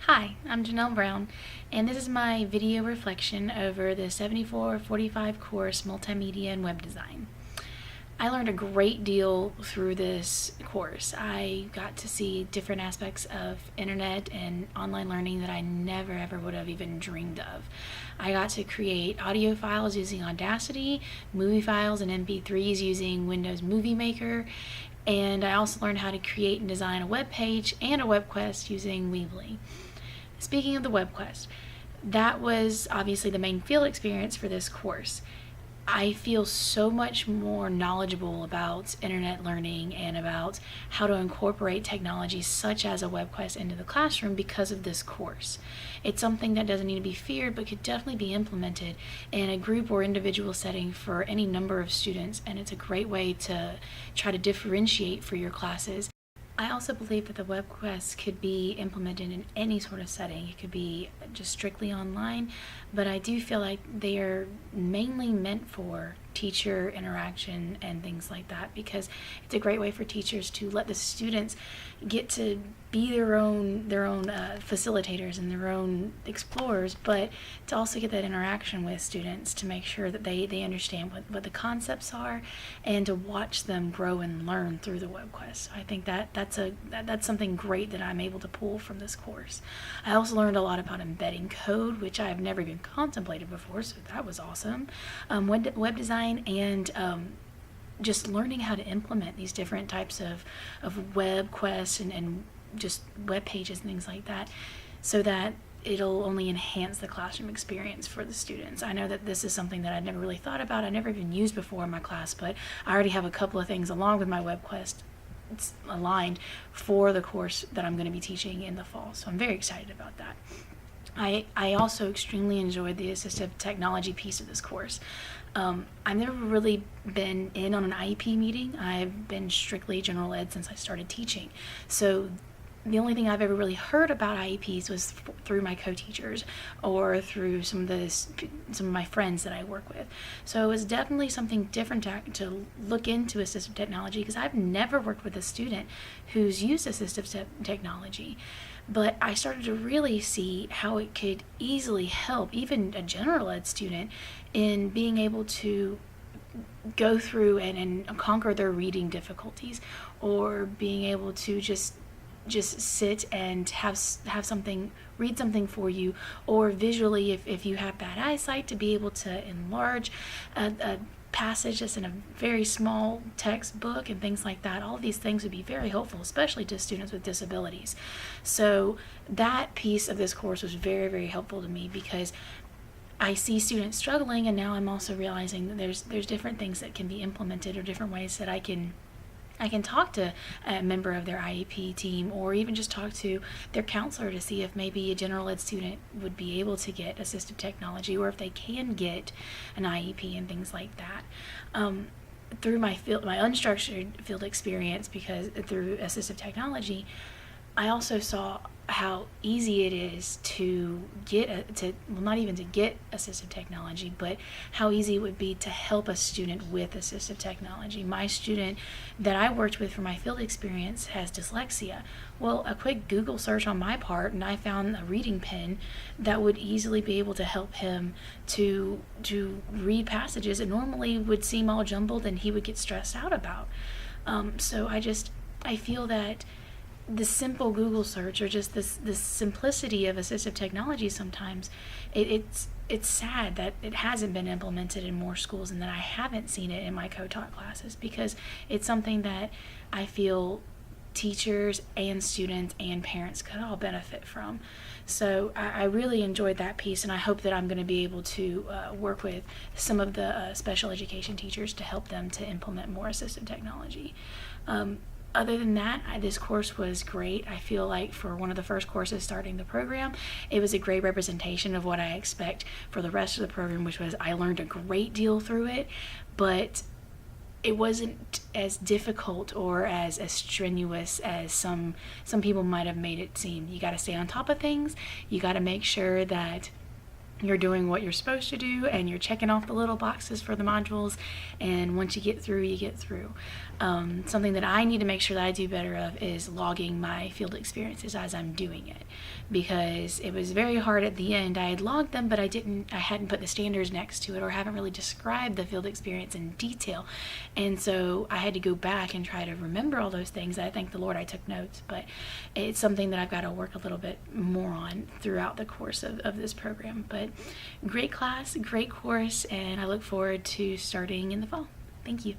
Hi, I'm Janelle Brown, and this is my video reflection over the 7445 course Multimedia and Web Design. I learned a great deal through this course. I got to see different aspects of internet and online learning that I never ever would have even dreamed of. I got to create audio files using Audacity, movie files and MP3s using Windows Movie Maker, and I also learned how to create and design a web page and a web quest using Weebly. Speaking of the web quest, that was obviously the main field experience for this course. I feel so much more knowledgeable about internet learning and about how to incorporate technologies such as a web quest into the classroom because of this course. It's something that doesn't need to be feared but could definitely be implemented in a group or individual setting for any number of students, and it's a great way to try to differentiate for your classes. I also believe that the web quest could be implemented in any sort of setting. It could be just strictly online, but I do feel like they are mainly meant for teacher interaction and things like that, because it's a great way for teachers to let the students get to be their own facilitators and their own explorers, but to also get that interaction with students to make sure that they understand what the concepts are and to watch them grow and learn through the web quest. I think that's something great that I'm able to pull from this course. I also learned a lot about embedding code, which I have never even contemplated before, so that was awesome. Web design and just learning how to implement these different types of web quests and just web pages and things like that, so that it'll only enhance the classroom experience for the students. I know that this is something that I'd never really thought about, I never even used before in my class, but I already have a couple of things along with my web quest aligned for the course that I'm going to be teaching in the fall, so I'm very excited about that. I also extremely enjoyed the assistive technology piece of this course. I've never really been in on an IEP meeting. I've been strictly general ed since I started teaching. So the only thing I've ever really heard about IEPs was through my co-teachers or through some of my friends that I work with. So it was definitely something different to look into assistive technology, because I've never worked with a student who's used assistive technology. But I started to really see how it could easily help even a general ed student in being able to go through and conquer their reading difficulties, or being able to just sit and have something, read something for you, or visually, if you have bad eyesight, to be able to enlarge a passage that's in a very small textbook and things like that. All of these things would be very helpful, especially to students with disabilities. So that piece of this course was very, very helpful to me, because I see students struggling, and now I'm also realizing that there's different things that can be implemented, or different ways that I can talk to a member of their IEP team, or even just talk to their counselor to see if maybe a general ed student would be able to get assistive technology, or if they can get an IEP and things like that. Through my unstructured field experience, because through assistive technology, I also saw how easy it is to not even to get assistive technology, but how easy it would be to help a student with assistive technology. My student that I worked with for my field experience has dyslexia. Well, a quick Google search on my part, and I found a reading pen that would easily be able to help him to read passages that normally would seem all jumbled and he would get stressed out about. So I feel that the simple Google search, or just this simplicity of assistive technology, sometimes it's sad that it hasn't been implemented in more schools, and that I haven't seen it in my co-taught classes, because it's something that I feel teachers and students and parents could all benefit from. So I really enjoyed that piece, and I hope that I'm going to be able to work with some of the special education teachers to help them to implement more assistive technology. Other than that, this course was great. I feel like for one of the first courses starting the program, it was a great representation of what I expect for the rest of the program, which was I learned a great deal through it, but it wasn't as difficult or as strenuous as some people might have made it seem. You got to stay on top of things. You got to make sure that you're doing what you're supposed to do and you're checking off the little boxes for the modules, and once you get through, you get through. Something that I need to make sure that I do better of is logging my field experiences as I'm doing it, because it was very hard at the end. I had logged them, but I hadn't put the standards next to it, or haven't really described the field experience in detail, and so I had to go back and try to remember all those things. I thank the Lord I took notes, but it's something that I've got to work a little bit more on throughout the course of this program. But great class, great course, and I look forward to starting in the fall. Thank you.